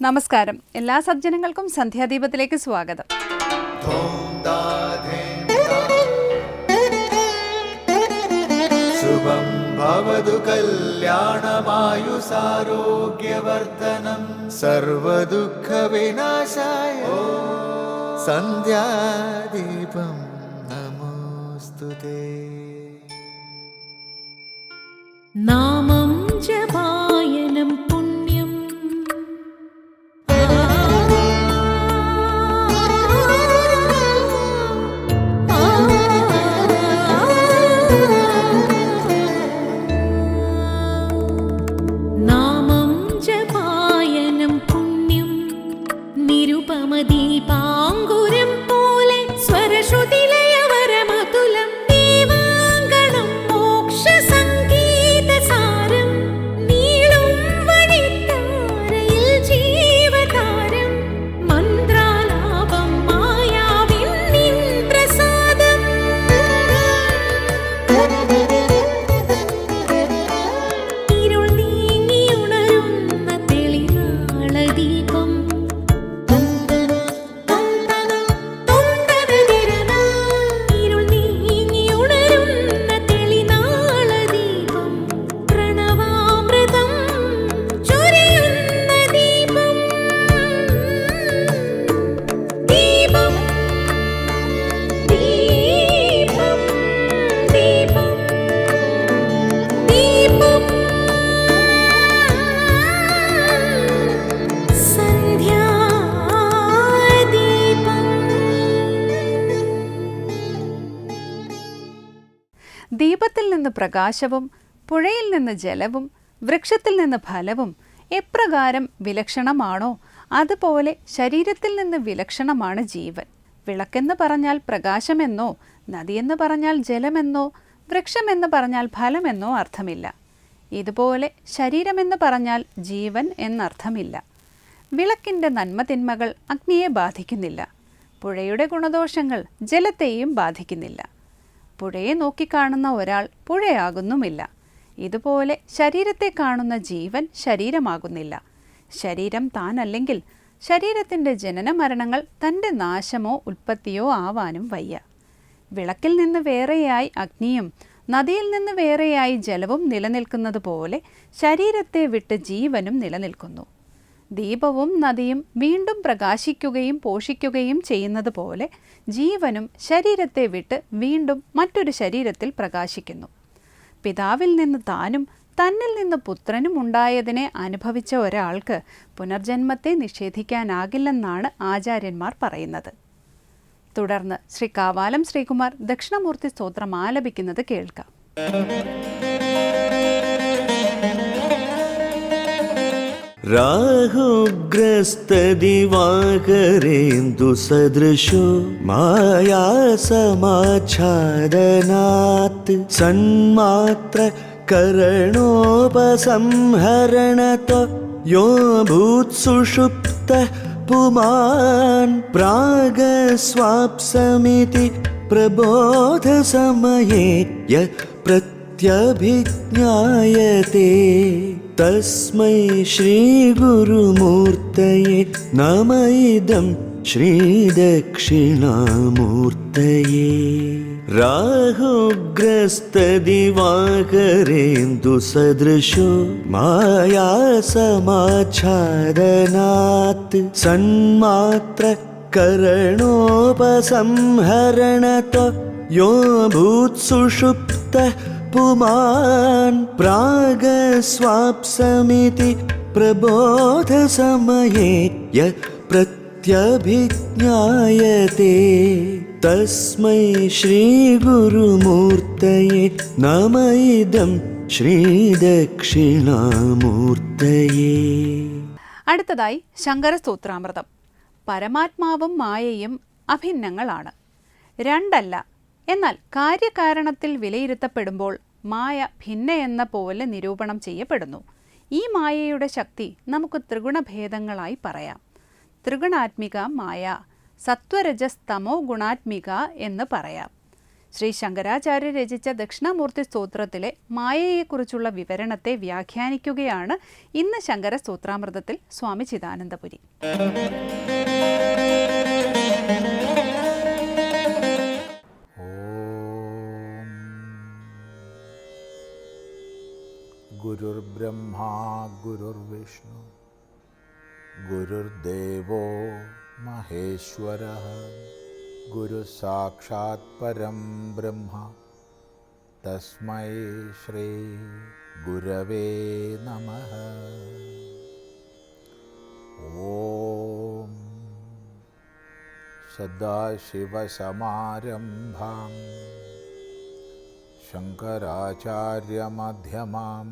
നമസ്കാരം. എല്ലാ സജ്ജനങ്ങൾക്കും സന്ധ്യാദീപത്തിലേക്ക് സ്വാഗതം. ശുഭം ഭവതു കല്യാണമായുസാരോഗ്യവർദ്ധനം സർവദുഃഖ വിനാശായ സന്ധ്യാദീപം നമോസ്തുതേ. നാമം ജപായനം പുണ്യം നാമം ജപായനം പുണ്യം നിരുപമദീപാങ്കുരം പോലെ സ്വരശ്രുതിലയവരമതുലം ദീവാങ്കണം മോക്ഷസംഗീതസാരം നീളും വഴിത്താരയിൽ ജീവതാരം മന്ത്രാലാപം മായാവിൻ നിൻ പ്രസാദം ഇരുൾ നീങ്ങിയുണരുന്ന തെളിനാളദീപം ഇരുൾ നീങ്ങിയുണരുന്ന തെളിനാളദീപം പ്രണവാമൃതം ചൊരിയുന്ന ദീപം ദീപം ദീപം ദീപം ദീപം ദീപത്തിൽ നിന്ന് പ്രകാശവും പുഴയിൽ നിന്ന് ജലവും വൃക്ഷത്തിൽ നിന്ന് ഫലവും എപ്രകാരം വിലക്ഷണമാണോ അതുപോലെ ശരീരത്തിൽ നിന്ന് വിലക്ഷണമാണ് ജീവൻ. വിളക്കെന്ന് പറഞ്ഞാൽ പ്രകാശമെന്നോ, നദിയെന്ന് പറഞ്ഞാൽ ജലമെന്നോ, വൃക്ഷമെന്ന് പറഞ്ഞാൽ ഫലമെന്നോ അർത്ഥമില്ല. ഇതുപോലെ ശരീരമെന്ന് പറഞ്ഞാൽ ജീവൻ എന്നർത്ഥമില്ല. വിളക്കിൻ്റെ നന്മതിന്മകൾ അഗ്നിയെ ബാധിക്കുന്നില്ല. പുഴയുടെ ഗുണദോഷങ്ങൾ ജലത്തെയും ബാധിക്കുന്നില്ല. പുഴയെ നോക്കിക്കാണുന്ന ഒരാൾ പുഴയാകുന്നുമില്ല. ഇതുപോലെ ശരീരത്തെ കാണുന്ന ജീവൻ ശരീരമാകുന്നില്ല. ശരീരം താനല്ലെങ്കിൽ ശരീരത്തിൻ്റെ ജനന മരണങ്ങൾ തൻ്റെ നാശമോ ഉൽപ്പത്തിയോ ആവാനും വയ്യ. വിളക്കിൽ നിന്ന് വേറെയായി അഗ്നിയും നദിയിൽ നിന്ന് വേറെയായി ജലവും നിലനിൽക്കുന്നത് പോലെ ശരീരത്തെ വിട്ട് ജീവനും നിലനിൽക്കുന്നു. ദീപവും നദിയും വീണ്ടും പ്രകാശിക്കുകയും പോഷിക്കുകയും ചെയ്യുന്നത് പോലെ ജീവനും ശരീരത്തെ വിട്ട് വീണ്ടും മറ്റൊരു ശരീരത്തിൽ പ്രകാശിക്കുന്നു. പിതാവിൽ നിന്ന് താനും തന്നിൽ നിന്ന് പുത്രനും ഉണ്ടായതിനെ അനുഭവിച്ച ഒരാൾക്ക് പുനർജന്മത്തെ നിഷേധിക്കാനാകില്ലെന്നാണ് ആചാര്യന്മാർ പറയുന്നത്. തുടർന്ന് ശ്രീ കാവാലം ശ്രീകുമാർ ദക്ഷിണമൂർത്തി സ്തോത്രം ആലപിക്കുന്നത് കേൾക്കാം. രാഹുഗ്രസ്തദിവാകരേന്ദു സദൃശോ മായാസമാച്ഛാദനാത് സന്മാത്ര കരണോപസംഹരണതോ യോ ഭൂത്സുഷുപ്തഃ പുമാൻ പ്രാഗസ്വാപ്സമിതി പ്രബോധസമയേ യ പ്രത്യഭിജ്ഞായത്തെ തസ്മൈ ശ്രീഗുരുമൂർത്തയേ നമ ഇദം ശ്രീദക്ഷിണാമൂർത്തയേ. രാഹുഗ്രസ്തദിവാകരേന്ദു സദൃശോ മായാസമാച്ഛാദനാത് സന്മാത്ര കരണോപസംഹരണതോ യോ ഭൂത്സുഷുപ്തഃ പുമാൻ പ്രാഗസ്വാപ്സമിതി പ്രബോധസമയേ യ പ്രത്യഭിജ്ഞായത്തെ തസ്മൈ ശ്രീഗുരുമൂർത്തയേ നമ ഇദം ശ്രീദക്ഷിണാമൂർത്തയേ. അടുത്തതായി ശങ്കരസ്തോത്രാമൃതം. പരമാത്മാവും മായയും അഭിന്നങ്ങളാണ്, രണ്ടല്ല. എന്നാൽ കാര്യകാരണത്തിൽ വിലയിരുത്തപ്പെടുമ്പോൾ മായ ഭിന്ന എന്ന പോലെ നിരൂപണം ചെയ്യപ്പെടുന്നു. ഈ മായയുടെ ശക്തി നമുക്ക് ത്രിഗുണഭേദങ്ങളായി പറയാം. ത്രിഗുണാത്മിക മായ, സത്വരജസ്തമോ ഗുണാത്മിക എന്ന് പറയാം. ശ്രീ ശങ്കരാചാര്യ രചിച്ച ദക്ഷിണാമൂർത്തി സ്തോത്രത്തിലെ മായയെക്കുറിച്ചുള്ള വിവരണത്തെ വ്യാഖ്യാനിക്കുകയാണ് ഇന്ന് ശങ്കര സ്തോത്രാമൃതത്തിൽ സ്വാമി ചിദാനന്ദപുരി. ഗുരുർബ്രഹ്മാ ഗുരുർവിഷ്ണു ഗുരുർദേവോ മഹേശ്വരഃ ഗുരുസാക്ഷാത് പരം ബ്രഹ്മ തസ്മൈ ശ്രീ ഗുരവേ നമഃ. ഓം സദാശിവസമാരംഭാം ശങ്കരാചാര്യമധ്യമാം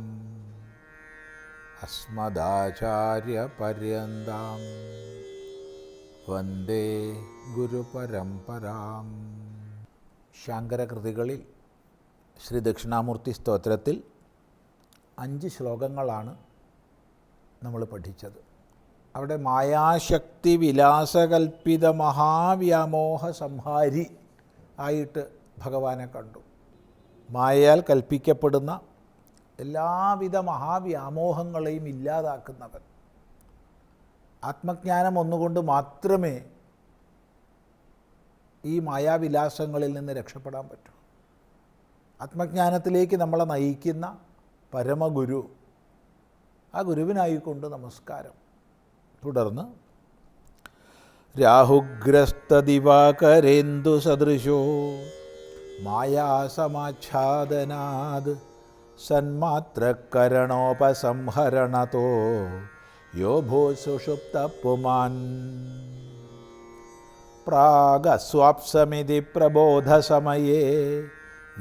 അസ്മദാചാര്യപര്യന്താം വന്ദേ ഗുരുപരമ്പരാം. ശങ്കരകൃതികളിൽ ശ്രീ ദക്ഷിണാമൂർത്തി സ്തോത്രത്തിൽ 5 ശ്ലോകങ്ങളാണ് നമ്മൾ പഠിച്ചത്. അവിടെ മായാശക്തി വിലാസകൽപ്പിത മഹാവ്യാമോഹ സംഹാരി ആയിട്ട് ഭഗവാനെ കണ്ടു. മായയാൽ കൽപ്പിക്കപ്പെടുന്ന എല്ലാവിധ മഹാവ്യാമോഹങ്ങളെയും ഇല്ലാതാക്കുന്നവൻ. ആത്മജ്ഞാനം ഒന്നുകൊണ്ട് മാത്രമേ ഈ മായാവിലാസങ്ങളിൽ നിന്ന് രക്ഷപ്പെടാൻ പറ്റൂ. ആത്മജ്ഞാനത്തിലേക്ക് നമ്മളെ നയിക്കുന്ന പരമഗുരു, ആ ഗുരുവിനായിക്കൊണ്ട് നമസ്കാരം. തുടർന്ന് രാഹുഗ്രസ്തദിവാകരേന്ദു സദൃശോ മായാസമാച്ഛാദനാത് സന്മാത്രകരണോപസംഹരണതോ യോ ഭൂസുഷുപ്ത പുമാൻ പ്രാഗസ്വാപ്സമിതി പ്രബോധസമയേ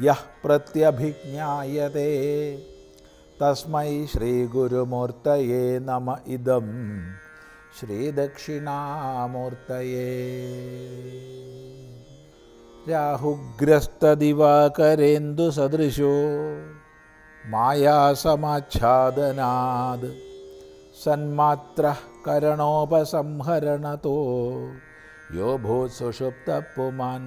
യഃ പ്രത്യഭിജ്ഞായതേ തസ്മൈ ശ്രീഗുരുമൂർത്തയേ നമ ഇദം ശ്രീദക്ഷിണാമൂർത്തയേ. രാഹുഗ്രസ്തദിവാകരേന്ദു സദൃശോ മായാസമാച്ഛാദനാത് സന്മാത്രഃ കരണോപസംഹരണതോ യോ ഭൂസുഷുപ്ത പുമാൻ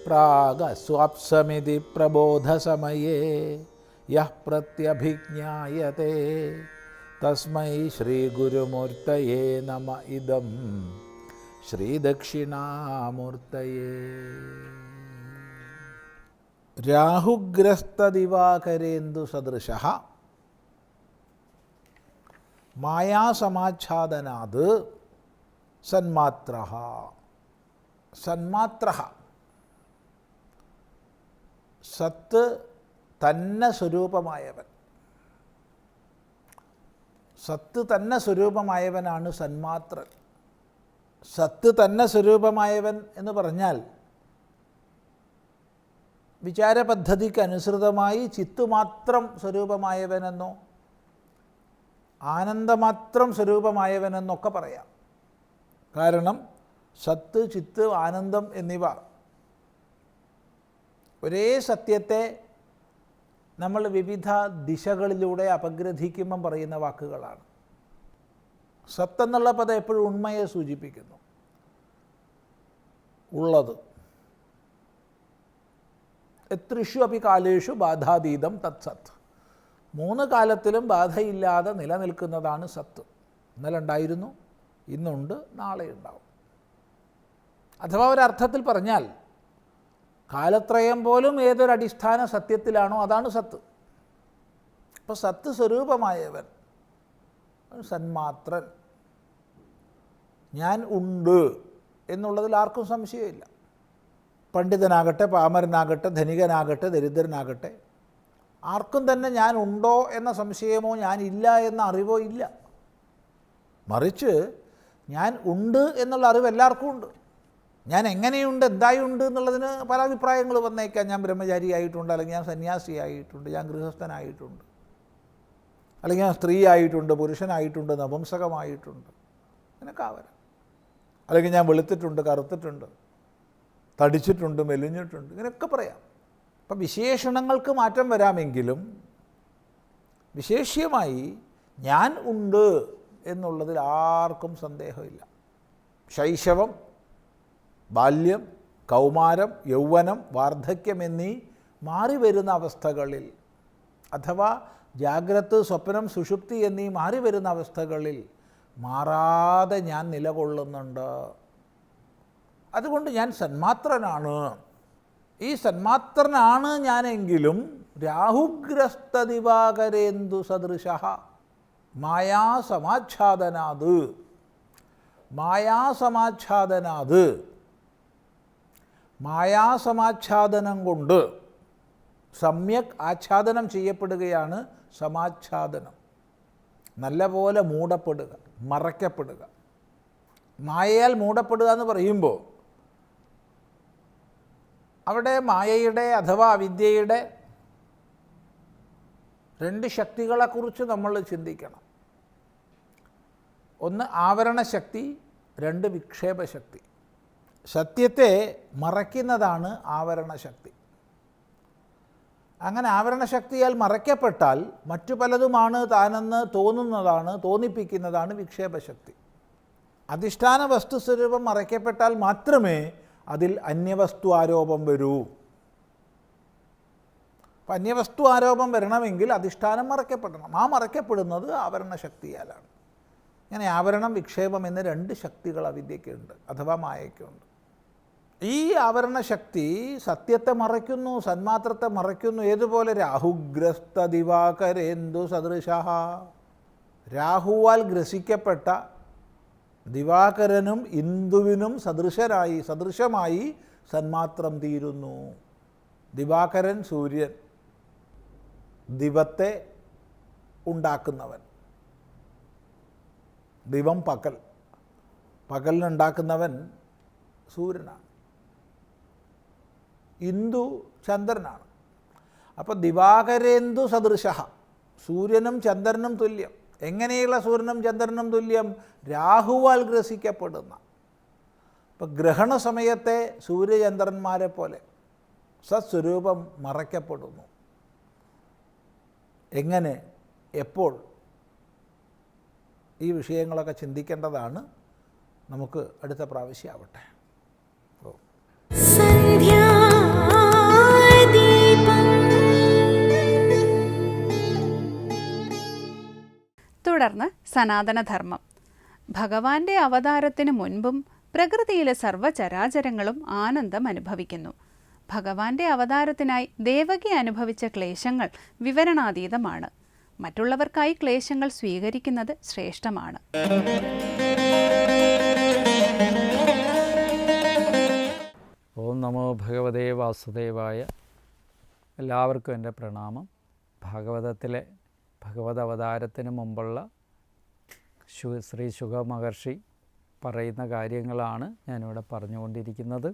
പ്രാഗസ്വാപ്സമിതി പ്രബോധസമയേ യഃ പ്രത്യഭിജ്ഞായതേ തസ്മൈ ശ്രീഗുരുമൂർത്തയേ നമ ഇദം ശ്രീദക്ഷിണാമൂർത്തയേ. രാഹുഗ്രസ്തദിവാകരേന്ദു സദൃശഃ മായാസമാച്ഛാദനാത് സന്മാത്രഃ. സന്മാത്രഃ സത്ത് തന്നെ സ്വരൂപമായവൻ. സത്ത് തന്നെ സ്വരൂപമായവനാണ് സന്മാത്രൻ. സത്ത് തന്നെ സ്വരൂപമായവൻ എന്ന് പറഞ്ഞാൽ വിചാരപദ്ധതിക്ക് അനുസൃതമായി ചിത്തുമാത്രം സ്വരൂപമായവനെന്നോ ആനന്ദമാത്രം സ്വരൂപമായവനെന്നൊക്കെ പറയാം. കാരണം സത്ത്, ചിത്ത്, ആനന്ദം എന്നിവ ഒരേ സത്യത്തെ നമ്മൾ വിവിധ ദിശകളിലൂടെ അപഗ്രഥിക്കുമ്പം പറയുന്ന വാക്കുകളാണ്. സത്തെന്നുള്ള പദം എപ്പോഴും ഉണ്മയെ സൂചിപ്പിക്കുന്നു. ഉള്ളത്. എത്രിഷു അപി കാലേഷു ബാധാതീതം തത് സത്ത്. 3 കാലത്തിലും ബാധയില്ലാതെ നിലനിൽക്കുന്നതാണ് സത്ത്. ഇന്നലെ ഉണ്ടായിരുന്നു, ഇന്നുണ്ട്, നാളെ ഉണ്ടാവും. അഥവാ ഒരർത്ഥത്തിൽ പറഞ്ഞാൽ കാലത്രയം പോലും ഏതൊരടിസ്ഥാന സത്യത്തിലാണോ അതാണ് സത്ത്. അപ്പോൾ സത്ത് സ്വരൂപമായവൻ സന്മാത്രൻ. ഞാൻ ഉണ്ട് എന്നുള്ളതിൽ ആർക്കും സംശയമില്ല. പണ്ഡിതനാകട്ടെ, പാമരനാകട്ടെ, ധനികനാകട്ടെ, ദരിദ്രനാകട്ടെ, ആർക്കും തന്നെ ഞാൻ ഉണ്ടോ എന്ന സംശയമോ ഞാനില്ല എന്ന അറിവോ ഇല്ല. മറിച്ച് ഞാൻ ഉണ്ട് എന്നുള്ള അറിവ് എല്ലാവർക്കും ഉണ്ട്. ഞാൻ എങ്ങനെയുണ്ട്, എന്തായുണ്ട് എന്നുള്ളതിന് പല അഭിപ്രായങ്ങൾ വന്നേക്കാം. ഞാൻ ബ്രഹ്മചാരിയായിട്ടുണ്ട്, അല്ലെങ്കിൽ ഞാൻ സന്യാസിയായിട്ടുണ്ട്, ഞാൻ ഗൃഹസ്ഥനായിട്ടുണ്ട്, അല്ലെങ്കിൽ ഞാൻ സ്ത്രീ ആയിട്ടുണ്ട്, പുരുഷനായിട്ടുണ്ട്, നപുംസകമായിട്ടുണ്ട്, അങ്ങനെയൊക്കെ ആവരാം. അല്ലെങ്കിൽ ഞാൻ വെളുത്തിട്ടുണ്ട്, കറുത്തിട്ടുണ്ട്, തടിച്ചിട്ടുണ്ട്, മെലിഞ്ഞിട്ടുണ്ട്, ഇങ്ങനെയൊക്കെ പറയാം. അപ്പം വിശേഷണങ്ങൾക്ക് മാറ്റം വരാമെങ്കിലും വിശേഷ്യമായി ഞാൻ ഉണ്ട് എന്നുള്ളതിൽ ആർക്കും സന്ദേഹമില്ല. ശൈശവം, ബാല്യം, കൗമാരം, യൗവനം, വാർദ്ധക്യം എന്നീ മാറി വരുന്ന അവസ്ഥകളിൽ, അഥവാ ജാഗ്രത്, സ്വപ്നം, സുഷുപ്തി എന്നീ മാറി വരുന്ന അവസ്ഥകളിൽ മാറാതെ ഞാൻ നിലകൊള്ളുന്നുണ്ട്. അതുകൊണ്ട് ഞാൻ സന്മാത്രനാണ്. ഈ സന്മാത്രനാണ് ഞാനെങ്കിലും രാഹുഗ്രസ്തദിവാകരേന്ദു സദൃശ മായാസമാച്ഛാദനാത്. മായാസമാച്ഛാദനം കൊണ്ട് സമ്യക് ആച്ഛാദനം ചെയ്യപ്പെടുകയാണ് സമാച്ഛാദനം. നല്ലപോലെ മൂടപ്പെടുക, മറയ്ക്കപ്പെടുക. മായയാൽ മൂടപ്പെടുക എന്ന് പറയുമ്പോൾ അവിടെ മായയുടെ അഥവാ അവിദ്യയുടെ രണ്ട് ശക്തികളെക്കുറിച്ച് നമ്മൾ ചിന്തിക്കണം. ഒന്ന് ആവരണശക്തി, രണ്ട് വിക്ഷേപശക്തി. സത്യത്തെ മറയ്ക്കുന്നതാണ് ആവരണശക്തി. അങ്ങനെ ആവരണശക്തിയാൽ മറയ്ക്കപ്പെട്ടാൽ മറ്റു പലതുമാണ് താനെന്ന് തോന്നിപ്പിക്കുന്നതാണ് വിക്ഷേപശക്തി. അധിഷ്ഠാന വസ്തുസ്വരൂപം മറയ്ക്കപ്പെട്ടാൽ മാത്രമേ അതിൽ അന്യവസ്തു ആരോപം വരൂ. അപ്പം അന്യവസ്തു ആരോപം വരണമെങ്കിൽ അധിഷ്ഠാനം മറയ്ക്കപ്പെടണം. ആ മറയ്ക്കപ്പെടുന്നത് ആവരണശക്തിയാലാണ്. ഇങ്ങനെ ആവരണം, വിക്ഷേപം എന്ന രണ്ട് ശക്തികൾ അവിദ്യയ്ക്കുണ്ട്, അഥവാ മായയ്ക്കുണ്ട്. ഈ ആവരണശക്തി സത്യത്തെ മറയ്ക്കുന്നു, സന്മാത്രത്തെ മറയ്ക്കുന്നു. ഏതുപോലെ രാഹുഗ്രസ്ത ദിവാകരേന്ദു സദൃശ. രാഹുവാൽ ഗ്രസിക്കപ്പെട്ട ദിവാകരനും ഇന്ദുവിനും സദൃശമായി സന്മാത്രം തീരുന്നു. ദിവാകരൻ സൂര്യൻ, ദിവത്തെ ഉണ്ടാക്കുന്നവൻ. ദിവം പകൽ, പകലിനുണ്ടാക്കുന്നവൻ സൂര്യനാണ്. ഇന്ദു ചന്ദ്രനാണ്. അപ്പോൾ ദിവാകരേന്ദു സദൃശ, സൂര്യനും ചന്ദ്രനും തുല്യം. എങ്ങനെയുള്ള സൂര്യനും ചന്ദ്രനും തുല്യം? രാഹുവാൽ ഗ്രസിക്കപ്പെടുന്ന. ഇപ്പം ഗ്രഹണ സമയത്തെ സൂര്യചന്ദ്രന്മാരെ പോലെ സത്സ്വരൂപം മറയ്ക്കപ്പെടുന്നു. എങ്ങനെ, എപ്പോൾ? ഈ വിഷയങ്ങളൊക്കെ ചിന്തിക്കേണ്ടതാണ്. നമുക്ക് അടുത്ത പ്രാവശ്യം ആവട്ടെ. തുടർന്ന് സനാതനധർമ്മം. ഭഗവാന്റെ അവതാരത്തിനു മുൻപും പ്രകൃതിയിലെ സർവ്വചരാചരങ്ങളും ആനന്ദം അനുഭവിക്കുന്നു. ഭഗവാന്റെ അവതാരത്തിനായി ദേവകി അനുഭവിച്ച ക്ലേശങ്ങൾ വിവരണാതീതമാണ്. മറ്റുള്ളവർക്കായി ക്ലേശങ്ങൾ സ്വീകരിക്കുന്നത് ശ്രേഷ്ഠമാണ്. ഓം നമോ ഭഗവതേ വാസുദേവായ. എല്ലാവർക്കും എൻ്റെ പ്രണാമം. ഭാഗവതത്തിലെ ഭഗവത് അവതാരത്തിന് മുമ്പുള്ള ശ്രീ ശുക മഹർഷി പറയുന്ന കാര്യങ്ങളാണ് ഞാനിവിടെ പറഞ്ഞുകൊണ്ടിരിക്കുന്നത്.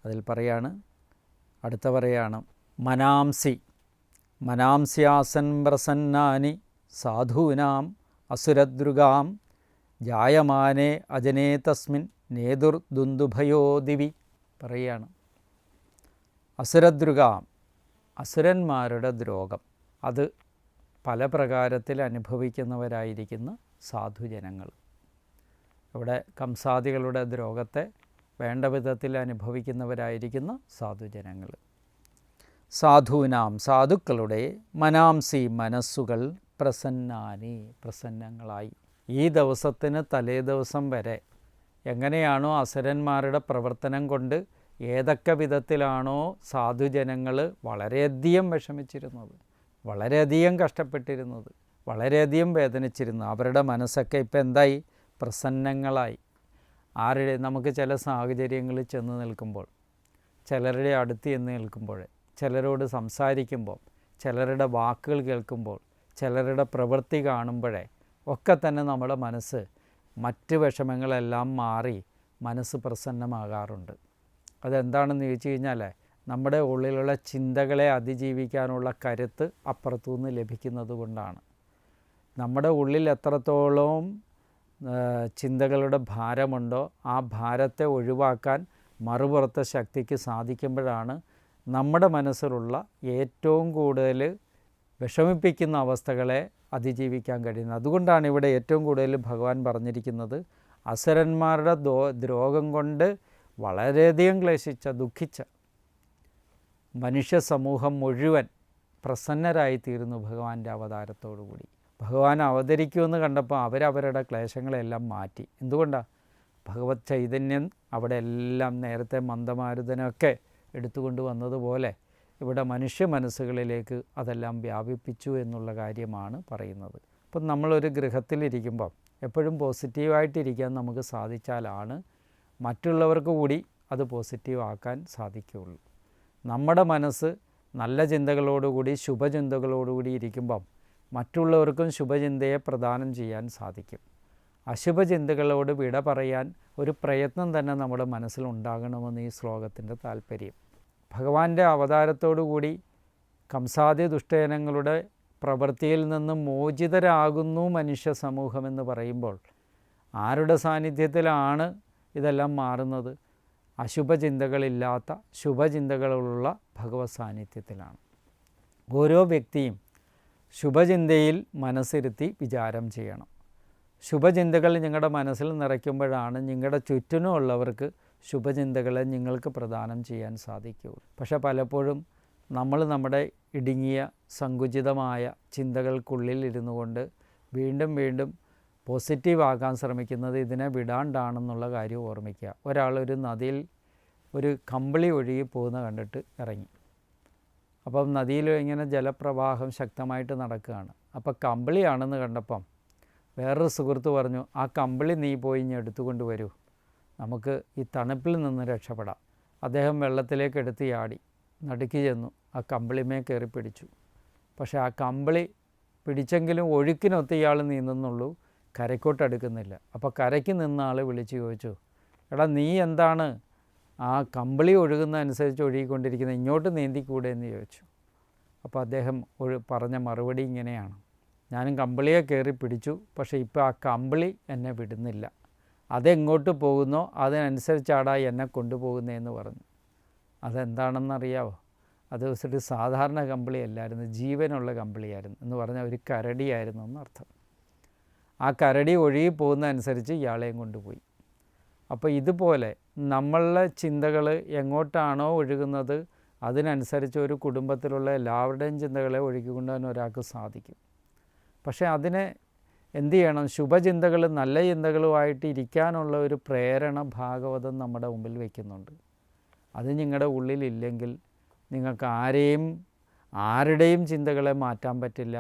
അതിൽ അടുത്ത പറയാണ് മനാംസ്യാസൻ പ്രസന്നാനി സാധൂനാം അസുരദ്രുഗാം ജായമാനേ അജനേ തസ്മിൻ നേതുർദുന്ദുഭയോ ദിവി. പറയുകയാണ്, അസുരദ്രുഗാം, അസുരന്മാരുടെ ദ്രോഗം, അത് പല പ്രകാരത്തിൽ അനുഭവിക്കുന്നവരായിരിക്കുന്ന സാധുജനങ്ങൾ. ഇവിടെ കംസാദികളുടെ ദ്രോഗത്തെ വേണ്ട വിധത്തിൽ അനുഭവിക്കുന്നവരായിരിക്കുന്ന സാധുജനങ്ങൾ. സാധൂനാം, സാധുക്കളുടെ മനാംസി, മനസ്സുകൾ പ്രസന്നാനി, പ്രസന്നങ്ങളായി. ഈ ദിവസത്തിന് തലേ ദിവസം വരെ എങ്ങനെയാണോ അസുരന്മാരുടെ പ്രവർത്തനം കൊണ്ട് ഏതൊക്കെ വിധത്തിലാണോ സാധുജനങ്ങൾ വളരെയധികം വിഷമിച്ചിരുന്നത്, വളരെയധികം കഷ്ടപ്പെട്ടിരുന്നത്, വളരെയധികം വേദനിച്ചിരുന്നു, അവരുടെ മനസ്സൊക്കെ ഇപ്പം എന്തായി? പ്രസന്നങ്ങളായി. നമുക്ക് ചില സാഹചര്യങ്ങളിൽ ചെന്ന് നിൽക്കുമ്പോൾ, ചിലരുടെ അടുത്ത് ചെന്ന് നിൽക്കുമ്പോൾ, ചിലരോട് സംസാരിക്കുമ്പോൾ, ചിലരുടെ വാക്കുകൾ കേൾക്കുമ്പോൾ, ചിലരുടെ പ്രവൃത്തി കാണുമ്പോഴേ ഒക്കെ തന്നെ നമ്മുടെ മനസ്സ് മറ്റ് വിഷമങ്ങളെല്ലാം മാറി മനസ്സ് പ്രസന്നമാകാറുണ്ട്. അതെന്താണെന്ന് ചോദിച്ചു കഴിഞ്ഞാൽ നമ്മുടെ ഉള്ളിലുള്ള ചിന്തകളെ അതിജീവിക്കാനുള്ള കരുത്ത് അപ്പുറത്തുനിന്ന് ലഭിക്കുന്നത് കൊണ്ടാണ്. നമ്മുടെ ഉള്ളിൽ എത്രത്തോളം ചിന്തകളുടെ ഭാരമുണ്ടോ ആ ഭാരത്തെ ഒഴിവാക്കാൻ മറുപുറത്തെ ശക്തിക്ക് സാധിക്കുമ്പോഴാണ് നമ്മുടെ മനസ്സിലുള്ള ഏറ്റവും കൂടുതൽ വിഷമിപ്പിക്കുന്ന അവസ്ഥകളെ അതിജീവിക്കാൻ കഴിയുന്നത്. അതുകൊണ്ടാണ് ഇവിടെ ഏറ്റവും കൂടുതൽ ഭഗവാൻ പറഞ്ഞിരിക്കുന്നത്, അസുരന്മാരുടെ ദ്രോഹം കൊണ്ട് വളരെയധികം ക്ലേശിച്ച ദുഃഖിച്ച മനുഷ്യ സമൂഹം മുഴുവൻ പ്രസന്നരായിത്തീരുന്നു ഭഗവാന്റെ അവതാരത്തോടുകൂടി. ഭഗവാൻ അവതരിക്കുമെന്ന് കണ്ടപ്പോൾ അവരവരുടെ ക്ലേശങ്ങളെല്ലാം മാറ്റി. എന്തുകൊണ്ടാണ്? ഭഗവത് ചൈതന്യം അവിടെ എല്ലാം നേരത്തെ മന്ദമാരുതനൊക്കെ എടുത്തുകൊണ്ട് വന്നതുപോലെ ഇവിടെ മനുഷ്യ മനസ്സുകളിലേക്ക് അതെല്ലാം വ്യാപിപ്പിച്ചു എന്നുള്ള കാര്യമാണ് പറയുന്നത്. അപ്പം നമ്മളൊരു ഗൃഹത്തിലിരിക്കുമ്പം എപ്പോഴും പോസിറ്റീവായിട്ടിരിക്കാൻ നമുക്ക് സാധിച്ചാലാണ് മറ്റുള്ളവർക്ക് കൂടി അത് പോസിറ്റീവ് ആക്കാൻ സാധിക്കുകയുള്ളൂ. നമ്മുടെ മനസ്സ് നല്ല ചിന്തകളോടുകൂടി ശുഭചിന്തകളോടുകൂടി ഇരിക്കുമ്പം മറ്റുള്ളവർക്കും ശുഭചിന്തയെ പ്രദാനം ചെയ്യാൻ സാധിക്കും. അശുഭചിന്തകളോട് വിട പറയാൻ ഒരു പ്രയത്നം തന്നെ നമ്മുടെ മനസ്സിലുണ്ടാകണമെന്ന് ഈ ശ്ലോകത്തിൻ്റെ താല്പര്യം. ഭഗവാന്റെ അവതാരത്തോടുകൂടി കംസാദി ദുഷ്ടജനങ്ങളുടെ പ്രവൃത്തിയിൽ നിന്ന് മോചിതരാകുന്നു മനുഷ്യ സമൂഹമെന്ന് പറയുമ്പോൾ ആരുടെ സാന്നിധ്യത്തിലാണ് ഇതെല്ലാം മാറുന്നത്? അശുഭചിന്തകളില്ലാത്ത ശുഭചിന്തകളുള്ള ഭഗവത് സാന്നിധ്യത്തിലാണ്. ഓരോ വ്യക്തിയും ശുഭചിന്തയിൽ മനസ്സിരുത്തി വിചാരം ചെയ്യണം. ശുഭചിന്തകൾ നിങ്ങളുടെ മനസ്സിൽ നിറയ്ക്കുമ്പോഴാണ് നിങ്ങളുടെ ചുറ്റിനുമുള്ളവർക്ക് ശുഭചിന്തകളെ നിങ്ങൾക്ക് പ്രദാനം ചെയ്യാൻ സാധിക്കുകയുള്ളൂ. പക്ഷേ പലപ്പോഴും നമ്മൾ നമ്മുടെ ഇടുങ്ങിയ സങ്കുചിതമായ ചിന്തകൾക്കുള്ളിൽ ഇരുന്നു കൊണ്ട് വീണ്ടും വീണ്ടും പോസിറ്റീവ് ആകാൻ ശ്രമിക്കുന്നത് ഇതിനെ വിടാണ്ടാണെന്നുള്ള കാര്യം ഓർമ്മിക്കുക. ഒരാളൊരു നദിയിൽ ഒരു കമ്പിളി ഒഴുകി പോകുന്ന കണ്ടിട്ട് ഇറങ്ങി. അപ്പം നദിയിൽ ഇങ്ങനെ ജലപ്രവാഹം ശക്തമായിട്ട് നടക്കുകയാണ്. അപ്പോൾ കമ്പിളിയാണെന്ന് കണ്ടപ്പം വേറൊരു സുഹൃത്ത് പറഞ്ഞു, ആ കമ്പിളി നീ പോയി ഇനി എടുത്തുകൊണ്ട് വരൂ, നമുക്ക് ഈ തണുപ്പിൽ നിന്ന് രക്ഷപ്പെടാം. അദ്ദേഹം വെള്ളത്തിലേക്ക് എടുത്ത് ചാടി നടുക്കി ചെന്നു, ആ കമ്പിളിമേ കയറി പിടിച്ചു. പക്ഷേ ആ കമ്പിളി പിടിച്ചെങ്കിലും ഒഴുക്കിനൊത്ത് ഇയാൾ നീന്തുന്നുള്ളൂ, കരയ്ക്കോട്ടെടുക്കുന്നില്ല. അപ്പോൾ കരയ്ക്ക് നിന്ന ആൾ വിളിച്ച് ചോദിച്ചു, എടാ നീ എന്താണ് ആ കമ്പിളി ഒഴുകുന്ന അനുസരിച്ച് ഒഴുകിക്കൊണ്ടിരിക്കുന്നത്, ഇങ്ങോട്ട് നീന്തിക്കൂടെ എന്ന് ചോദിച്ചു. അപ്പോൾ അദ്ദേഹം പറഞ്ഞ മറുപടി ഇങ്ങനെയാണ്, ഞാനും കമ്പിളിയെ കയറി പിടിച്ചു, പക്ഷേ ഇപ്പോൾ ആ കമ്പിളി എന്നെ വിടുന്നില്ല, അതെങ്ങോട്ട് പോകുന്നോ അതിനനുസരിച്ചാടാ എന്നെ കൊണ്ടുപോകുന്നതെന്ന് പറഞ്ഞു. അതെന്താണെന്നറിയാവോ? അത് ഒരു സാധാരണ കമ്പിളിയല്ലായിരുന്നു, ജീവനുള്ള കമ്പിളിയായിരുന്നു. എന്ന് പറഞ്ഞാൽ ഒരു കരടിയായിരുന്നു എന്നർത്ഥം. ആ കരടി ഒഴുകി പോകുന്ന അനുസരിച്ച് ഇയാളെയും കൊണ്ടുപോയി. അപ്പോൾ ഇതുപോലെ നമ്മളുടെ ചിന്തകൾ എങ്ങോട്ടാണോ ഒഴുകുന്നത് അതിനനുസരിച്ച് ഒരു കുടുംബത്തിലുള്ള എല്ലാവരുടെയും ചിന്തകളെ ഒഴുകിക്കൊണ്ടുവരാൻ ഒരാൾക്ക് സാധിക്കും. പക്ഷേ അതിനെ എന്തു ചെയ്യണം? ശുഭചിന്തകൾ നല്ല ചിന്തകളുമായിട്ട് ഇരിക്കാനുള്ള ഒരു പ്രേരണ ഭാഗവതം നമ്മുടെ മുമ്പിൽ വയ്ക്കുന്നുണ്ട്. അത് നിങ്ങളുടെ ഉള്ളിലില്ലെങ്കിൽ നിങ്ങൾക്ക് ആരുടെയും ചിന്തകളെ മാറ്റാൻ പറ്റില്ല,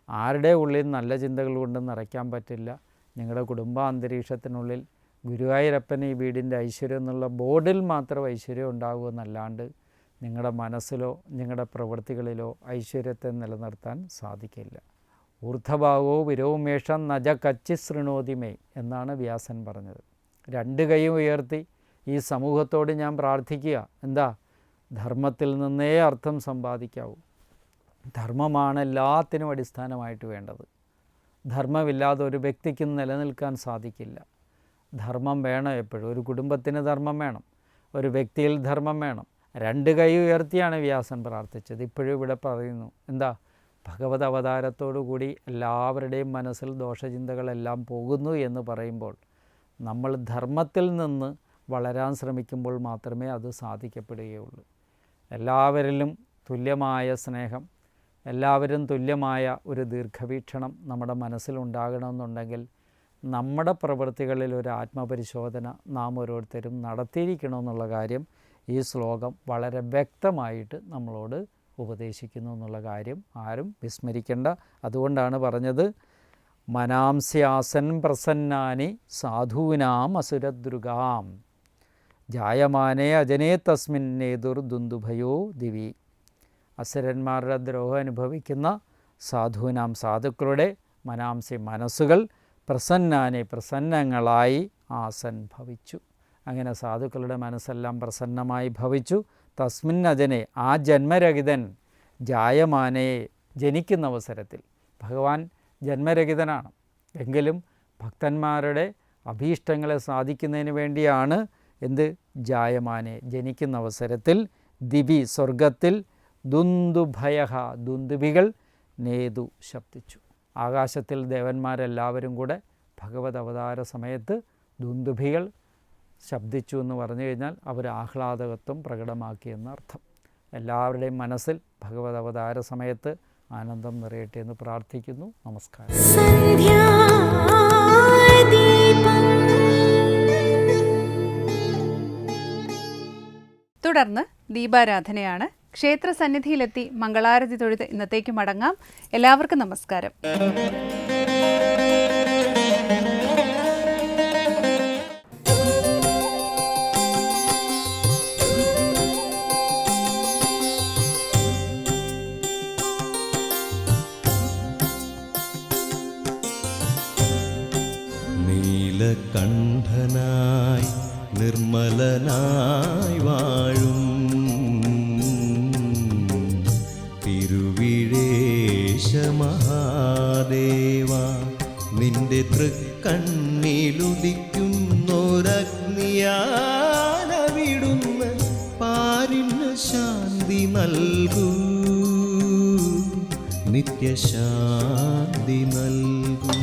ആരുടെ ഉള്ളിൽ നല്ല ചിന്തകൾ കൊണ്ട് നിറയ്ക്കാൻ പറ്റില്ല. നിങ്ങളുടെ കുടുംബാന്തരീക്ഷത്തിനുള്ളിൽ ഗുരുവായൂരപ്പൻ ഈ വീടിൻ്റെ ഐശ്വര്യം എന്നുള്ള ബോർഡിൽ മാത്രം ഐശ്വര്യം ഉണ്ടാകുമെന്നല്ലാണ്ട് നിങ്ങളുടെ മനസ്സിലോ നിങ്ങളുടെ പ്രവൃത്തികളിലോ ഐശ്വര്യത്തെ നിലനിർത്താൻ സാധിക്കില്ല. ഊർദ്ധഭാവോ വിരോമേഷം നജ കച്ചി ശൃണോതിമേ എന്നാണ് വ്യാസൻ പറഞ്ഞത്. രണ്ട് കൈയും ഉയർത്തി ഈ സമൂഹത്തോട് ഞാൻ പ്രാർത്ഥിക്കുക, എന്താ? ധർമ്മത്തിൽ നിന്നേ അർത്ഥം സമ്പാദിക്കാവൂ. ധർമ്മമാണ് എല്ലാത്തിനും അടിസ്ഥാനമായിട്ട് വേണ്ടത്. ധർമ്മമില്ലാതെ ഒരു വ്യക്തിക്കും നിലനിൽക്കാൻ സാധിക്കില്ല. ധർമ്മം വേണം എപ്പോഴും. ഒരു കുടുംബത്തിന് ധർമ്മം വേണം, ഒരു വ്യക്തിയിൽ ധർമ്മം വേണം. രണ്ട് കൈ ഉയർത്തിയാണ് വ്യാസൻ പ്രാർത്ഥിച്ചത്. ഇപ്പോഴും ഇവിടെ പറയുന്നു, എന്താ? ഭഗവത് അവതാരത്തോടു കൂടി എല്ലാവരുടെയും മനസ്സിൽ ദോഷചിന്തകളെല്ലാം പോകുന്നു എന്ന് പറയുമ്പോൾ നമ്മൾ ധർമ്മത്തിൽ നിന്ന് വളരാൻ ശ്രമിക്കുമ്പോൾ മാത്രമേ അത് സാധിക്കപ്പെടുകയുള്ളൂ. എല്ലാവരിലും തുല്യമായ സ്നേഹം, എല്ലാവരും തുല്യമായ ഒരു ദീർഘവീക്ഷണം നമ്മുടെ മനസ്സിലുണ്ടാകണമെന്നുണ്ടെങ്കിൽ നമ്മുടെ പ്രവൃത്തികളിൽ ഒരു ആത്മപരിശോധന നാം ഓരോരുത്തരും നടത്തിയിരിക്കണമെന്നുള്ള കാര്യം ഈ ശ്ലോകം വളരെ വ്യക്തമായിട്ട് നമ്മളോട് ഉപദേശിക്കുന്നു എന്നുള്ള കാര്യം ആരും വിസ്മരിക്കേണ്ട. അതുകൊണ്ടാണ് പറഞ്ഞത്, മനാംസ്യാസൻ പ്രസന്നാനി സാധൂനാം അസുരദ്രുഗാം ജായമാനേ അജനേ തസ്മിൻ നേതുർദുന്ദുഭയോ ദിവി. അസുരന്മാരുടെ ദ്രോഹം അനുഭവിക്കുന്ന സാധൂനാം സാധുക്കളുടെ മനാംസി മനസ്സുകൾ പ്രസന്നാനെ പ്രസന്നങ്ങളായി ആസൻ ഭവിച്ചു. അങ്ങനെ സാധുക്കളുടെ മനസ്സെല്ലാം പ്രസന്നമായി ഭവിച്ചു. തസ്മിൻ അജനെ ആ ജന്മരഹിതൻ ജായമാനയെ ജനിക്കുന്ന അവസരത്തിൽ, ഭഗവാൻ ജന്മരഹിതനാണ് എങ്കിലും ഭക്തന്മാരുടെ അഭീഷ്ടങ്ങളെ സാധിക്കുന്നതിന് വേണ്ടിയാണ് എന്ത്? ജായമാനെ ജനിക്കുന്ന അവസരത്തിൽ ദിവി സ്വർഗത്തിൽ ദുന്ദുഭയഃ ദുന്ദുഭികൾ നേതു ശബ്ദിച്ചു. ആകാശത്തിൽ ദേവന്മാരെല്ലാവരും കൂടെ ഭഗവത് അവതാര സമയത്ത് ദുന്ദുഭികൾ ശബ്ദിച്ചു എന്ന് പറഞ്ഞു കഴിഞ്ഞാൽ അവർ ആഹ്ലാദകത്വം പ്രകടമാക്കിയെന്ന അർത്ഥം. എല്ലാവരുടെയും മനസ്സിൽ ഭഗവത് അവതാര സമയത്ത് ആനന്ദം നിറയട്ടെ എന്ന് പ്രാർത്ഥിക്കുന്നു. നമസ്കാരം. തുടർന്ന് ദീപാരാധനയാണ്. ക്ഷേത്ര സന്നിധിയിലെത്തി മംഗളാരതി തൊഴുത് ഇന്നത്തേക്ക് മടങ്ങാം. എല്ലാവർക്കും നമസ്കാരം. നീലകണ്ഠനായി നിർമ്മലനായി വാഴും തിരുവിഴേശ മഹാദേവ, നിന്റെ തൃക്കണ്ണിലുദിക്കുന്നൊരഗ്നിയാലവിടുന്ന് പാരിന് ശാന്തി നൽകൂ, നിത്യശാന്തി നൽകൂ.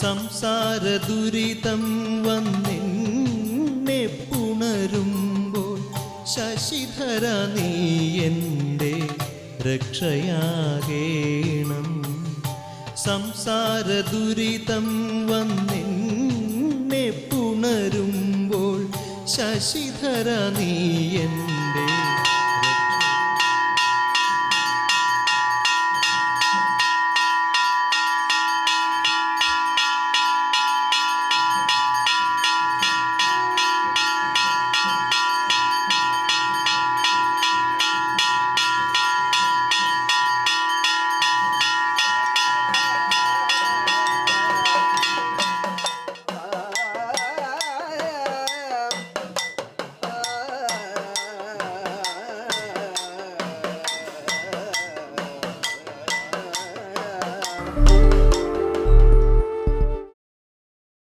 സംസാര ദുരിതം വന്നെന്നെ പുണരുമ്പോൾ ശശിധര നീ എൻ്റെ രക്ഷയാകേണം. സംസാര ദുരിതം വന്നെന്നെ പുണരുമ്പോൾ ശശിധര നീ എൻ്റെ